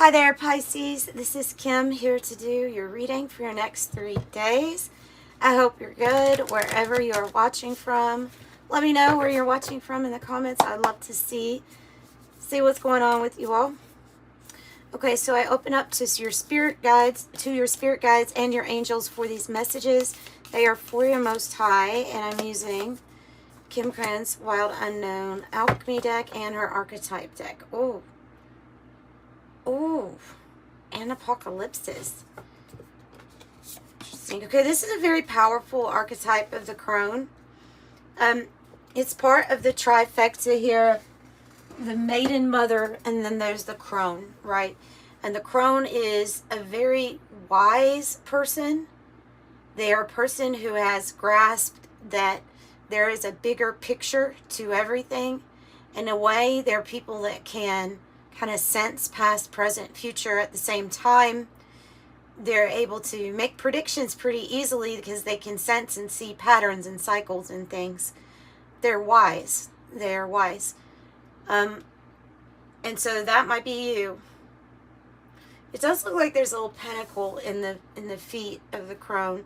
Hi there, Pisces. This is Kim here to do your reading for your next 3 days. I hope you're good wherever you're watching from. Let me know where you're watching from in the comments. I'd love to see what's going on with you all. Okay, so I open up to your spirit guides, and your angels for these messages. They are for your Most High, and I'm using Krans Wild Unknown alchemy deck and her archetype deck. Oh, and apocalypses. Interesting. Okay, this is a very powerful archetype of the crone. It's part of the trifecta here, the maiden mother, and then there's the crone, right? And the crone is a very wise person. They are a person who has grasped that there is a bigger picture to everything. In a way, they're people that can kind of sense past, present, future at the same time. They're able to make predictions pretty easily because they can sense and see patterns and cycles and things. They're wise. They're wise. And so that might be you. It does look like there's a little pentacle in the feet of the crone.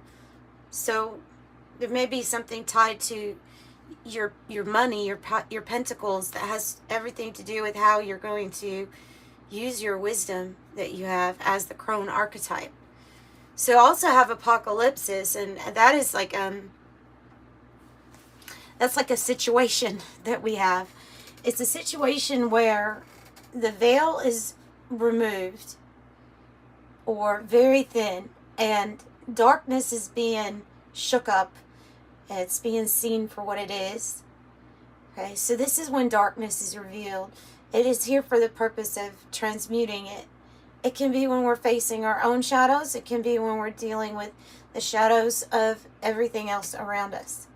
So there may be something tied to your money, your pentacles, that has everything to do with how you're going to use your wisdom that you have as the crone archetype. So also have apocalypses, and that is like that's like a situation that we have. It's a situation where the veil is removed or very thin, and darkness is being shook up. It's being seen for what it is. Okay, so this is when darkness is revealed. It is here for the purpose of transmuting it. It can be when we're facing our own shadows. It can be when we're dealing with the shadows of everything else around us.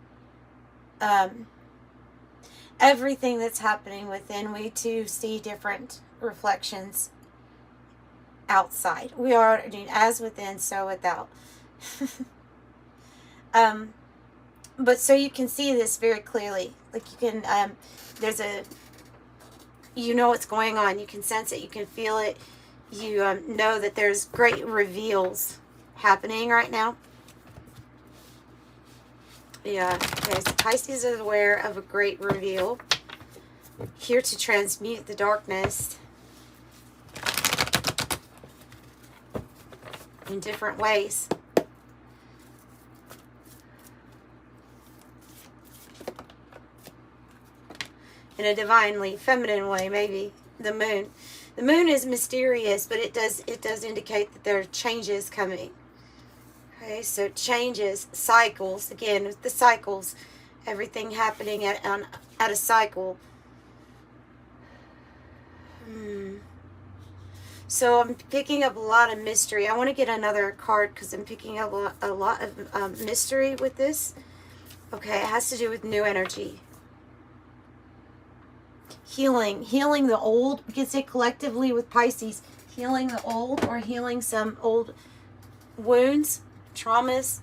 Everything that's happening within, we too see different reflections outside. We are as within, so without. But so you can see this very clearly. Like you can, you know what's going on. You can sense it. You can feel it. You know that there's great reveals happening right now. Yeah, okay, so Pisces is aware of a great reveal. Here to transmute the darkness in different ways. In a divinely feminine way, maybe. The moon. The moon is mysterious, but it does indicate that there are changes coming. Okay, so changes, cycles. Again, with the cycles, everything happening at a cycle. So I'm picking up a lot of mystery. I want to get another card because I'm picking up a lot of mystery with this. Okay, it has to do with new energy. Healing the old. We can say collectively with Pisces, healing the old or healing some old wounds, traumas.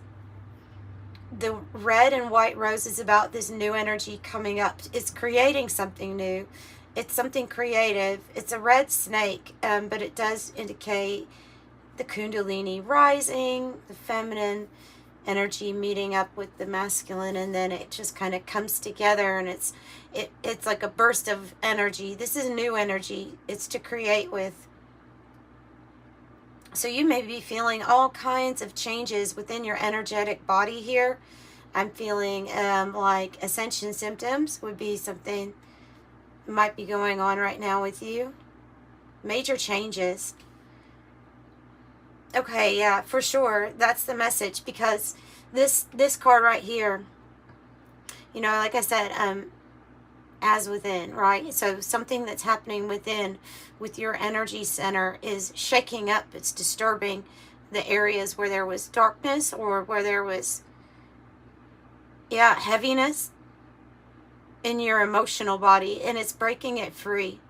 The red and white rose is about this new energy coming up. It's creating something new. It's something creative. It's a red snake, but it does indicate the Kundalini rising, the feminine energy meeting up with the masculine, and then it just kind of comes together, and it's like a burst of energy. This is new energy. It's to create with. So you may be feeling all kinds of changes within your energetic body here. I'm feeling like ascension symptoms would be something that might be going on right now with you. Major changes. Okay, yeah, for sure. That's the message, because this card right here, you know, like I said, as within, right? So something that's happening within with your energy center is shaking up. It's disturbing the areas where there was darkness or where there was, heaviness in your emotional body, and it's breaking it free.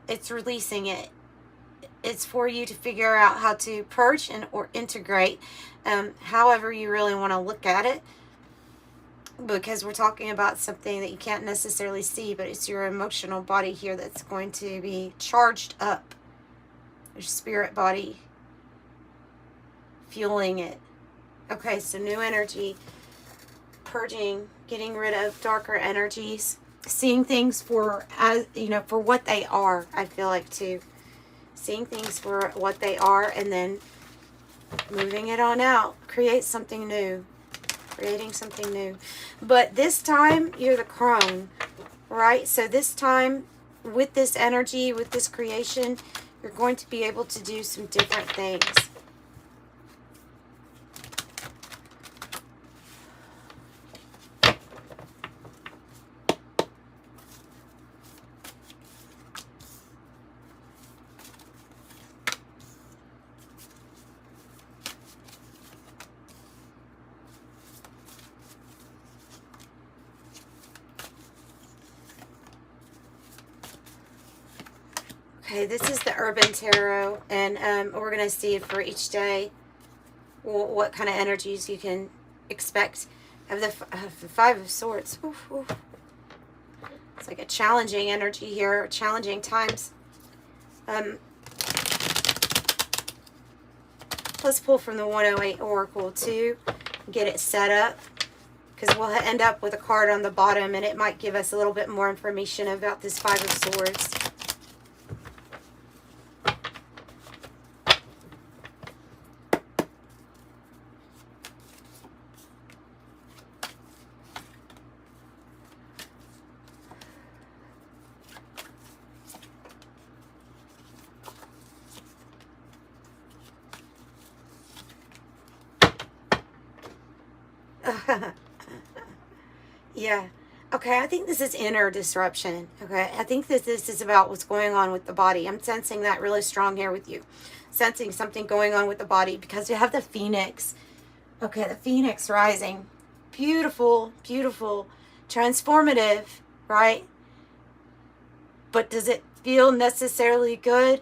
It's releasing it. It's for you to figure out how to purge or integrate, however you really want to look at it, because we're talking about something that you can't necessarily see, but it's your emotional body here that's going to be charged up. your spirit body fueling it. Okay, so new energy, purging, getting rid of darker energies, seeing things for, as you know, for what they are. I feel like too, seeing things for what they are, and then moving it on out. Create something new, creating something new. But this time you're the crone, right? So this time, with this energy, with this creation, you're going to be able to do some different things. Okay, this is the Urban Tarot, and we're going to see for each day what kind of energies you can expect of the Five of Swords. Oof, oof. It's like a challenging energy here, challenging times. Let's pull from the 108 Oracle too, get it set up, because we'll end up with a card on the bottom, and it might give us a little bit more information about this Five of Swords. Yeah. Okay, I think this is inner disruption. Okay, I think this is about what's going on with the body. I'm sensing that really strong here with you. Sensing something going on with the body, because you have the Phoenix. Okay, the Phoenix rising. Beautiful, beautiful, transformative, right? But does it feel necessarily good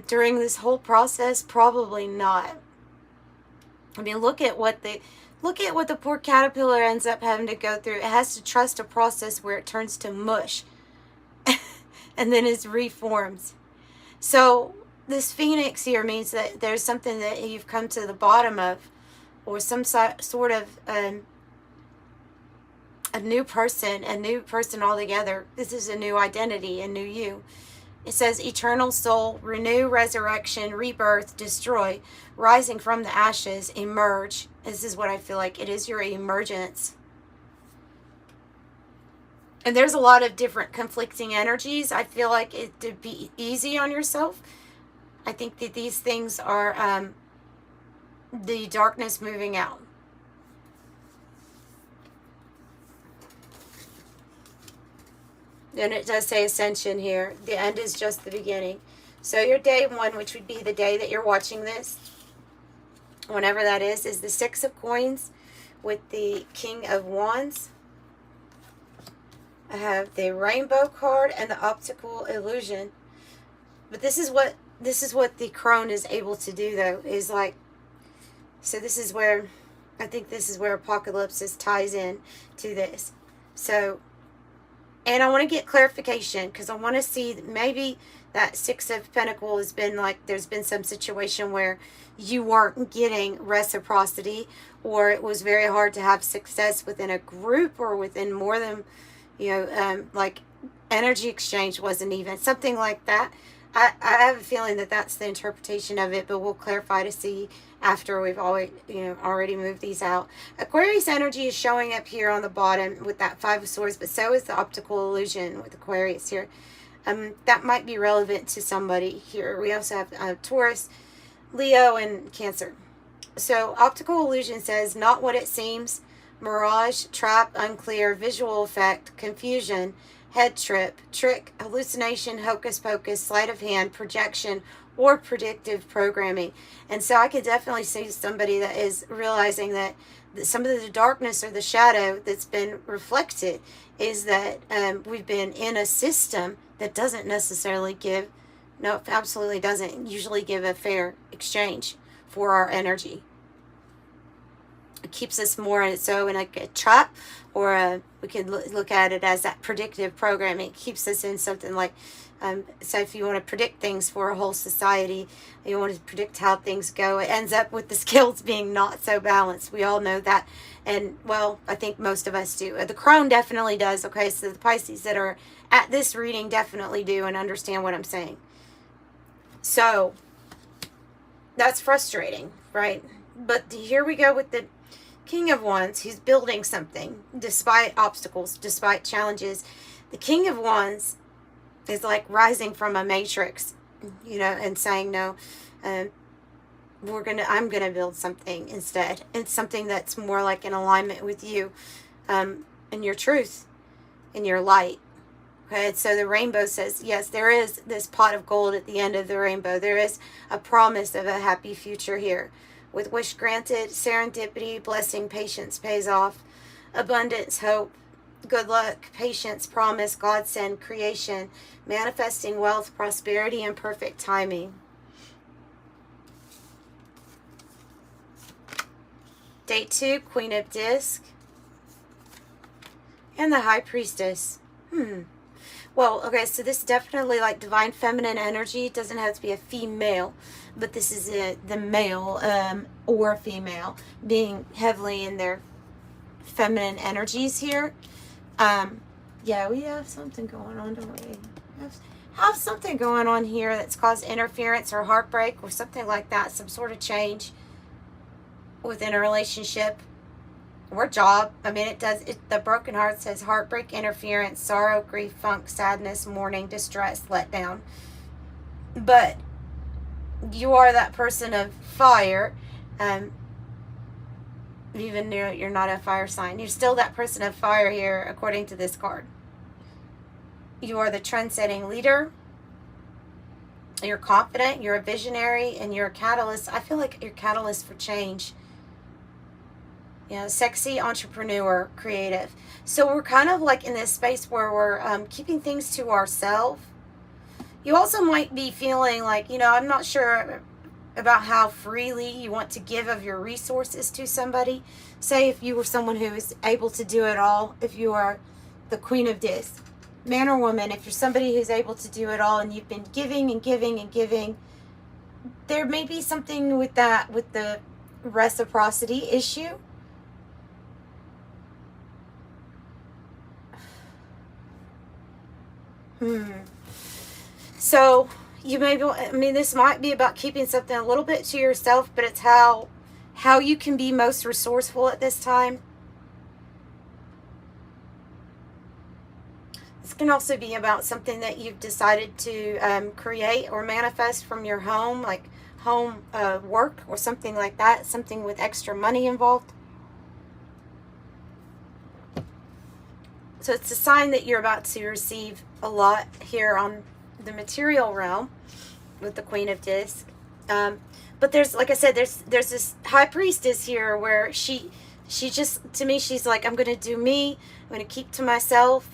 during this whole process? Probably not. I mean, look at what the poor caterpillar ends up having to go through. It has to trust a process where it turns to mush and then is reforms. So this Phoenix here means that there's something that you've come to the bottom of, or some sort of a new person altogether. This is a new identity, a new you. It says eternal soul, renew, resurrection, rebirth, destroy, rising from the ashes, emerge. This is what I feel like. It is your emergence. And there's a lot of different conflicting energies. I feel like it to be easy on yourself. I think that these things are the darkness moving out. Then it does say ascension here. The end is just the beginning. So your day one, which would be the day that you're watching this, whenever that is the Six of Coins with the King of Wands. I have the Rainbow card and the Optical Illusion. But this is what the crone is able to do, though, is like, so this is where, I think this is where Apocalypse ties in to this. So, and I want to get clarification, because I want to see maybe that Six of Pentacles has been like, there's been some situation where you weren't getting reciprocity, or it was very hard to have success within a group or within more than, like energy exchange wasn't even, something like that. I have a feeling that that's the interpretation of it, but we'll clarify to see after we've already moved these out. Aquarius energy is showing up here on the bottom with that Five of Swords, but so is the Optical Illusion with Aquarius here. That might be relevant to somebody here. We also have Taurus, Leo, and Cancer. So Optical Illusion says, not what it seems, mirage, trap, unclear, visual effect, confusion, head trip, trick, hallucination, hocus pocus, sleight of hand, projection, or predictive programming. And so I could definitely see somebody that is realizing that some of the darkness or the shadow that's been reflected is that we've been in a system that doesn't necessarily give, no, absolutely doesn't usually give a fair exchange for our energy. It keeps us more in like a trap, or we could look at it as that predictive programming. It keeps us in something like So if you want to predict things for a whole society, you want to predict how things go, it ends up with the scales being not so balanced. We all know that. And, well, I think most of us do. The crone definitely does. Okay, so the Pisces that are at this reading definitely do and understand what I'm saying. So, that's frustrating, right? But here we go with the King of Wands, who's building something despite obstacles, despite challenges. The King of Wands is like rising from a matrix, you know, and saying, no, I'm gonna build something instead. It's something that's more like in alignment with you, and your truth, and your light. Okay, so the rainbow says, yes, there is this pot of gold at the end of the rainbow. There is a promise of a happy future here. With wish granted, serendipity, blessing, patience pays off, abundance, hope, good luck, patience, promise, godsend, creation, manifesting wealth, prosperity, and perfect timing. Day 2, Queen of Disc, and the High Priestess. Well, okay, so this is definitely like divine feminine energy. It doesn't have to be a female, but this is the male or female being heavily in their feminine energies here. Yeah, we have something going on, don't we? Have something going on here that's caused interference or heartbreak or something like that, some sort of change within a relationship or job. I mean, the broken heart says heartbreak, interference, sorrow, grief, funk, sadness, mourning, distress, letdown. But you are that person of fire, even though you're not a fire sign. You're still that person of fire here, according to this card. You are the trend-setting leader. You're confident, you're a visionary, and you're a catalyst. I feel like you're a catalyst for change. You know, sexy, entrepreneur, creative. So we're kind of like in this space where we're keeping things to ourselves. You also might be feeling like, you know, I'm not sure about how freely you want to give of your resources to somebody. Say if you were someone who is able to do it all, if you are the Queen of Discs, man or woman, if you're somebody who's able to do it all and you've been giving and giving and giving, there may be something with that, with the reciprocity issue. So you may be, I mean, this might be about keeping something a little bit to yourself, but it's how you can be most resourceful at this time. This can also be about something that you've decided to create or manifest from your home, like home work or something like that, something with extra money involved. So it's a sign that you're about to receive a lot here on the material realm with the Queen of Discs. But there's, like I said, there's this High Priestess here where she just, to me, she's like, I'm going to do me. I'm going to keep to myself.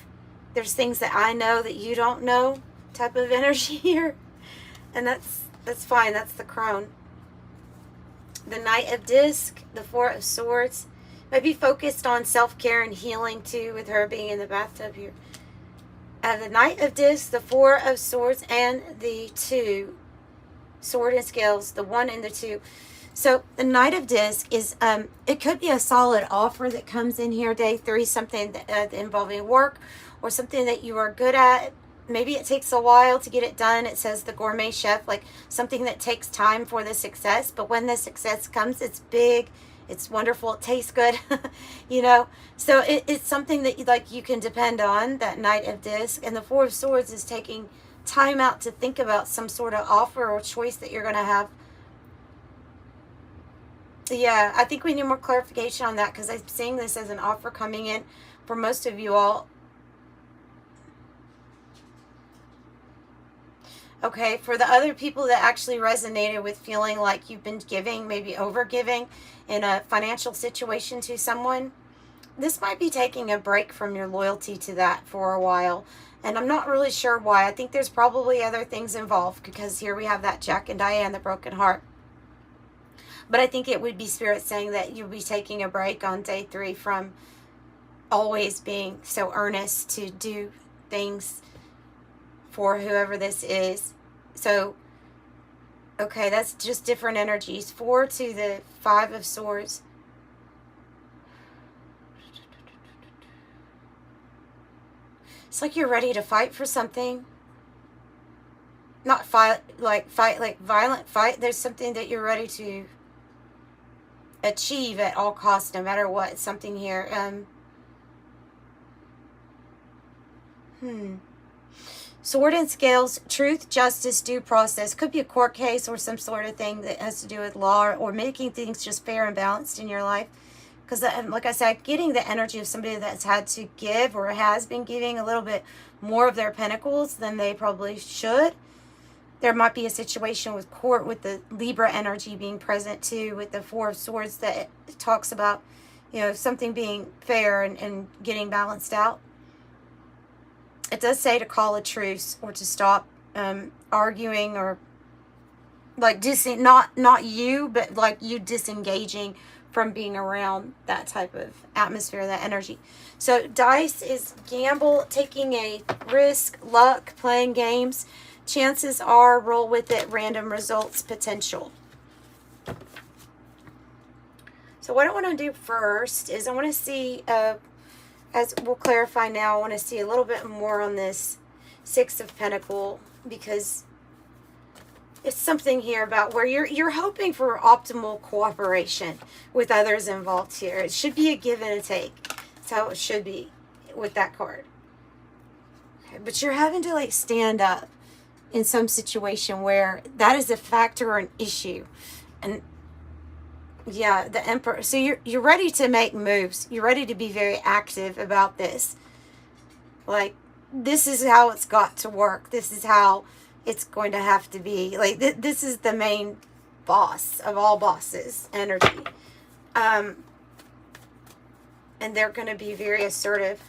There's things that I know that you don't know type of energy here. And that's fine. That's the crone. The Knight of Discs, the Four of Swords. Maybe focused on self-care and healing too, with her being in the bathtub here. The Knight of Discs, the Four of Swords, and the 2. Sword and Scales, the 1 and the 2. So the Knight of Discs is, it could be a solid offer that comes in here, day 3, something that, involving work or something that you are good at. Maybe it takes a while to get it done. It says the gourmet chef, like something that takes time for the success. But when the success comes, it's big. It's wonderful. It tastes good, you know. So it's something that you can depend on, that Knight of Discs. And the Four of Swords is taking time out to think about some sort of offer or choice that you're going to have. Yeah, I think we need more clarification on that, because I'm seeing this as an offer coming in for most of you all. Okay, for the other people that actually resonated with feeling like you've been giving, maybe over giving in a financial situation to someone, this might be taking a break from your loyalty to that for a while. And I'm not really sure why. I think there's probably other things involved, because here we have that Jack and Diane, the broken heart. But I think it would be Spirit saying that you'll be taking a break on day 3 from always being so earnest to do things for whoever this is. So, okay, that's just different energies. 4 to the 5 of Swords. It's like you're ready to fight for something. Not fight like violent fight. There's something that you're ready to achieve at all costs, no matter what. Something here. Sword and Scales, truth, justice, due process. Could be a court case or some sort of thing that has to do with law or making things just fair and balanced in your life. Because, like I said, getting the energy of somebody that's had to give or has been giving a little bit more of their pentacles than they probably should. There might be a situation with court with the Libra energy being present too, with the 4 of Swords that talks about, you know, something being fair and getting balanced out. It does say to call a truce or to stop arguing, or like not you, but like you disengaging from being around that type of atmosphere, that energy. So dice is gamble, taking a risk, luck, playing games. Chances are, roll with it, random results, potential. So what I want to do first is I want to see, as we'll clarify now, I want to see a little bit more on this 6 of Pentacles, because it's something here about where you're hoping for optimal cooperation with others involved here. It should be a give and a take. That's how it should be with that card. Okay, but you're having to like stand up in some situation where that is a factor or an issue. And yeah, the Emperor. So you're ready to make moves. You're ready to be very active about this. Like, this is how it's got to work. This is how it's going to have to be. Like, this is the main boss of all bosses energy. And they're going to be very assertive.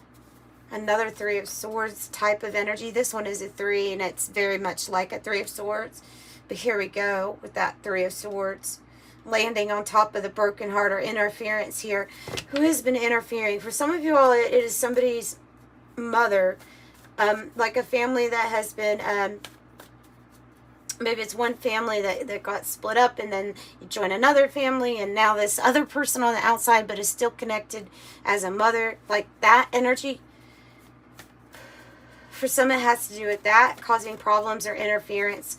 Another 3 of Swords type of energy. This one is a 3, and it's very much like a 3 of Swords. But here we go with that 3 of Swords. Landing on top of the broken heart or interference here. Who has been interfering? For some of you all, it is somebody's mother. Like a family that has been... maybe it's one family that got split up, and then you join another family, and now this other person on the outside but is still connected as a mother. Like that energy. For some, it has to do with that, causing problems or interference.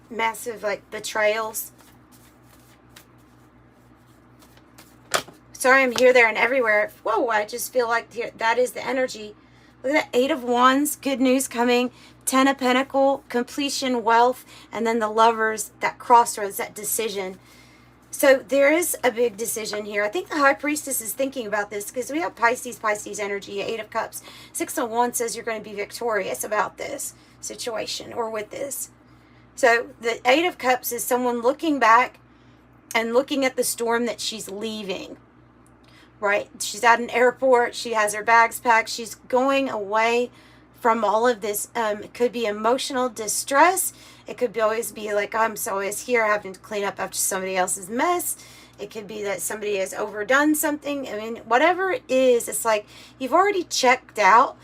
Massive, like, betrayals. Sorry, I'm here, there, and everywhere. Whoa, I just feel like that is the energy. Look at that, 8 of Wands, good news coming. 10 of Pentacles, completion, wealth, and then the Lovers, that crossroads, that decision. So there is a big decision here. I think the High Priestess is thinking about this because we have Pisces energy, 8 of Cups. 6 of Wands says you're going to be victorious about this situation or with this. So the 8 of Cups is someone looking back and looking at the storm that she's leaving. Right? She's at an airport. She has her bags packed. She's going away from all of this. It could be emotional distress. It could always be like, I'm always here having to clean up after somebody else's mess. It could be that somebody has overdone something. I mean, whatever it is, it's like you've already checked out.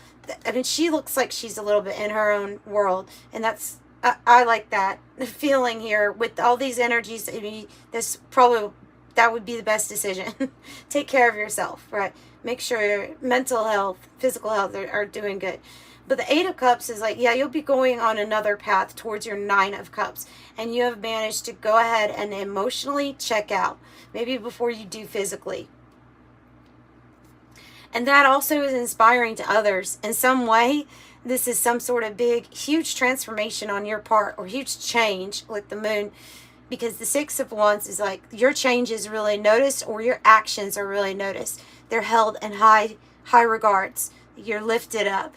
I mean, she looks like she's a little bit in her own world. And that's, I like that feeling here with all these energies. I mean, this probably, that would be the best decision. Take care of yourself, right? Make sure your mental health, physical health are doing good. But the 8 of Cups is like, yeah, you'll be going on another path towards your 9 of Cups. And you have managed to go ahead and emotionally check out. Maybe before you do physically. And that also is inspiring to others. In some way, this is some sort of big, huge transformation on your part. Or huge change, like the moon. Because the 6 of Wands is like, your change is really noticed. Or your actions are really noticed. They're held in high regards. You're lifted up.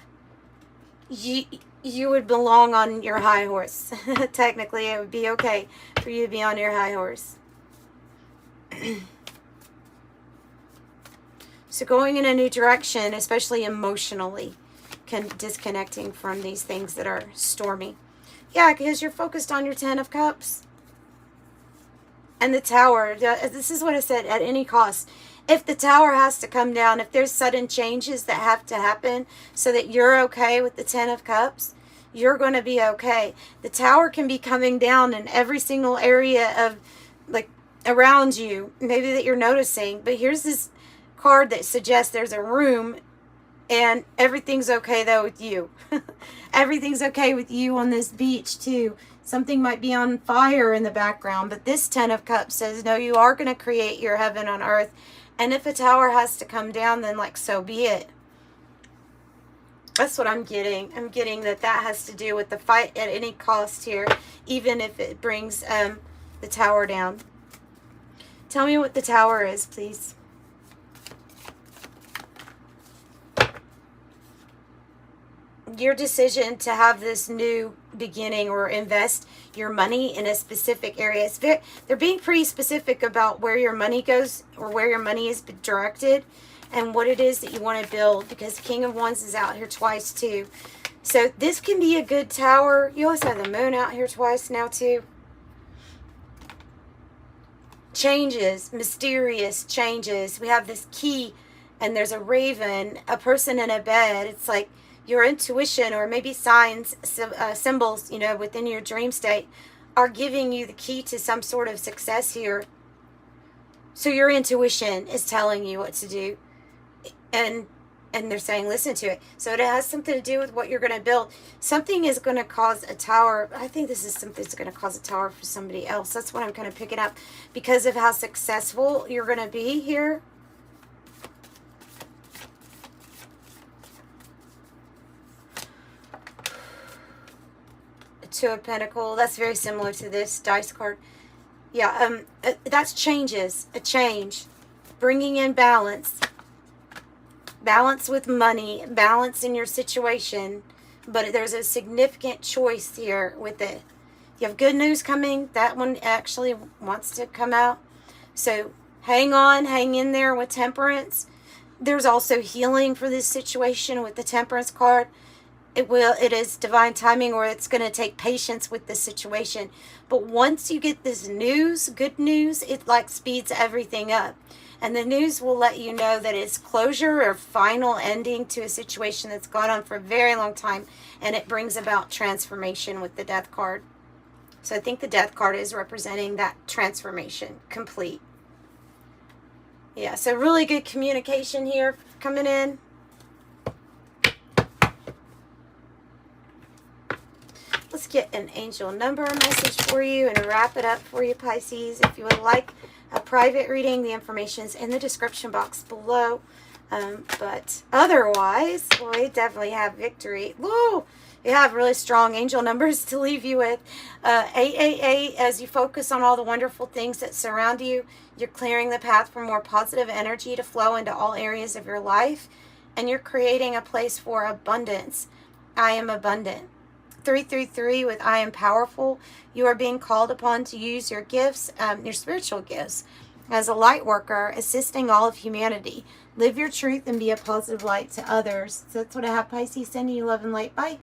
You would belong on your high horse. Technically, it would be okay for you to be on your high horse. So going in a new direction, especially emotionally, disconnecting from these things that are stormy. Yeah, because you're focused on your 10 of Cups. And the Tower. This is what I said, at any cost. If the Tower has to come down, if there's sudden changes that have to happen so that you're okay with the 10 of Cups, you're going to be okay. The Tower can be coming down in every single area of, like, around you, maybe that you're noticing. But here's this card that suggests there's a room and everything's okay though with you. Everything's okay with you on this beach too. Something might be on fire in the background, but this 10 of Cups says, no, you are going to create your heaven on earth. And if a tower has to come down, then like, so be it. That's what I'm getting. I'm getting that has to do with the fight at any cost here, even if it brings the tower down. Tell me what the Tower is, please. Your decision to have this new beginning or invest your money in a specific area. They're being pretty specific about where your money goes or where your money is directed and what it is that you want to build, because King of Wands is out here twice too. So this can be a good tower. You also have the Moon out here twice now too. Changes, mysterious changes. We have this key and there's a raven, a person in a bed. It's like your intuition or maybe signs, symbols, you know, within your dream state are giving you the key to some sort of success here. So your intuition is telling you what to do. And they're saying, listen to it. So it has something to do with what you're going to build. Something is going to cause a tower. I think this is something that's going to cause a tower for somebody else. That's what I'm kind of picking up because of how successful you're going to be here. Two of Pentacles. That's very similar to this dice card. Yeah, that's changes. A change. Bringing in balance. Balance with money. Balance in your situation. But there's a significant choice here with it. You have good news coming. That one actually wants to come out. So hang on. Hang in there with Temperance. There's also healing for this situation with the Temperance card. It is divine timing, or it's going to take patience with the situation. But once you get this news, good news, it like speeds everything up. And the news will let you know that it's closure or final ending to a situation that's gone on for a very long time. And it brings about transformation with the Death card. So I think the Death card is representing that transformation complete. Yeah, so really good communication here coming in. Let's get an angel number message for you and wrap it up for you, Pisces. If you would like a private reading, the information is in the description box below. But otherwise, we definitely have victory. Woo! You have really strong angel numbers to leave you with. 888, as you focus on all the wonderful things that surround you, you're clearing the path for more positive energy to flow into all areas of your life. And you're creating a place for abundance. I am abundant. 333 with I am powerful. You are being called upon to use your gifts, your spiritual gifts, as a light worker, assisting all of humanity. Live your truth and be a positive light to others. So that's what I have, Pisces. Sending you love and light. Bye.